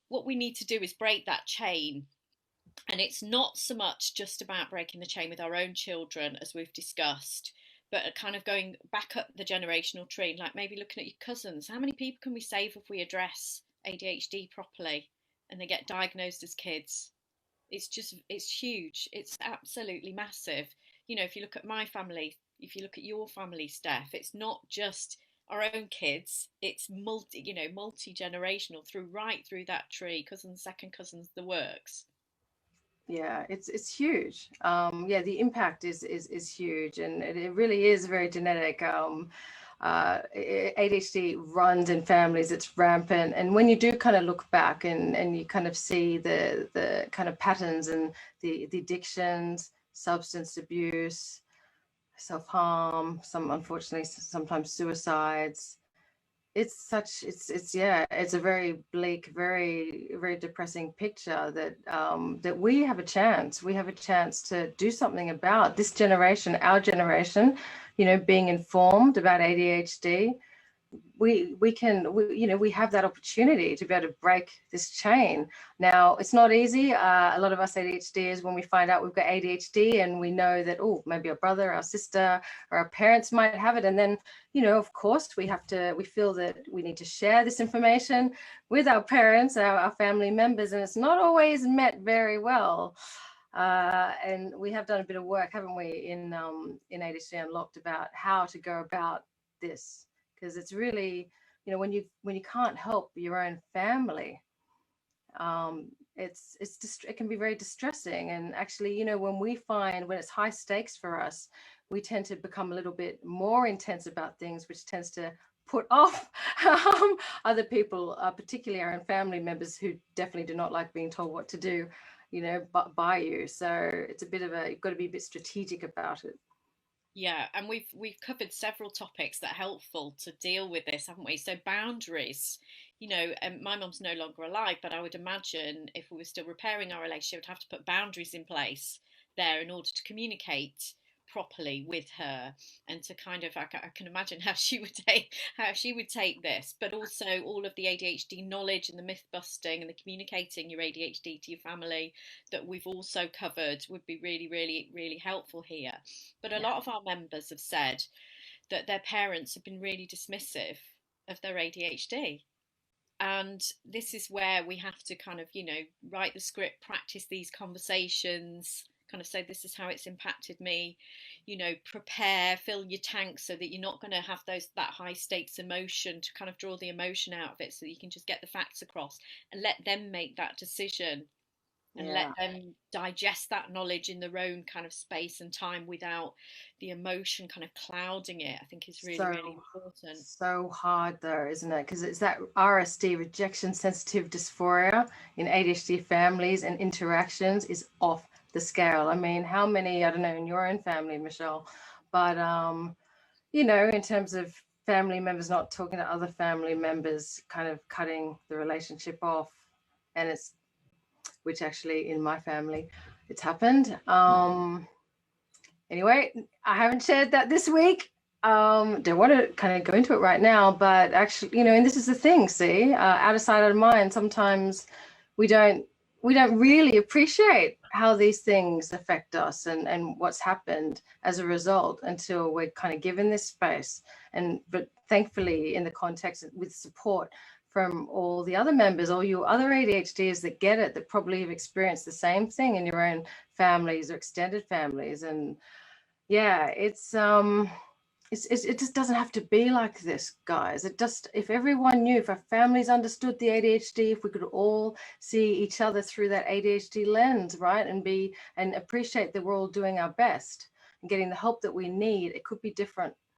what we need to do is break that chain. And it's not so much just about breaking the chain with our own children, as we've discussed, but kind of going back up the generational tree, like maybe looking at your cousins. How many people can we save if we address ADHD properly and they get diagnosed as kids? It's huge. It's absolutely massive. You know, if you look at my family, if you look at your family, Steph, it's not just our own kids, it's multi generational, through right through that tree, cousins, second cousins, the works. Yeah, it's huge. Yeah, the impact is huge, and it really is very genetic. ADHD runs in families; it's rampant. And when you do kind of look back and you kind of see the kind of patterns and the addictions, substance abuse, self-harm, some unfortunately sometimes suicides, it's a very bleak, very depressing picture that that we have a chance to do something about this generation, our generation, being informed about ADHD. We have that opportunity to be able to break this chain. Now, it's not easy. A lot of us ADHDers, when we find out we've got ADHD and we know that, oh, maybe our brother, our sister, or our parents might have it, and then, of course, we feel that we need to share this information with our parents, our family members, and it's not always met very well. And we have done a bit of work, haven't we, in ADHD Unlocked, about how to go about this, because it's really, when you can't help your own family, it can be very distressing. And actually, when it's high stakes for us, we tend to become a little bit more intense about things, which tends to put off other people, particularly our own family members, who definitely do not like being told what to do, but by you. So it's a bit of you've got to be a bit strategic about it. Yeah, and we've covered several topics that are helpful to deal with this, haven't we? So boundaries, my mum's no longer alive, but I would imagine if we were still repairing our relationship, we'd have to put boundaries in place there in order to communicate properly with her, and to kind of, I can imagine how she would take this, but also all of the ADHD knowledge and the myth busting and the communicating your ADHD to your family that we've also covered would be really, really, really helpful here. But a Yeah. lot of our members have said that their parents have been really dismissive of their ADHD. And this is where we have to kind of, write the script, practice these conversations, kind of say, this is how it's impacted me, prepare, fill your tank so that you're not going to have that high stakes emotion, to kind of draw the emotion out of it so that you can just get the facts across and let them make that decision, and let Yeah. them digest that knowledge in their own kind of space and time without the emotion kind of clouding it, I think is really, So, really important. so hard though, isn't it? Because it's that RSD, rejection sensitive dysphoria, in ADHD families and interactions is off the scale. I mean, how many, I don't know, in your own family, Michelle, but in terms of family members not talking to other family members, kind of cutting the relationship off, and which actually in my family, it's happened. Anyway, I haven't shared that this week. Don't want to kind of go into it right now, but actually, and this is the thing. See, out of sight, out of mind. Sometimes we don't we don't really appreciate how these things affect us and what's happened as a result until we're kind of given this space. But thankfully, in the context with support from all the other members, all you other ADHDers that get it, that probably have experienced the same thing in your own families or extended families. And yeah, it just doesn't have to be like this, guys. It just, if everyone knew, if our families understood the ADHD, if we could all see each other through that ADHD lens, right, and appreciate that we're all doing our best and getting the help that we need, it could be different.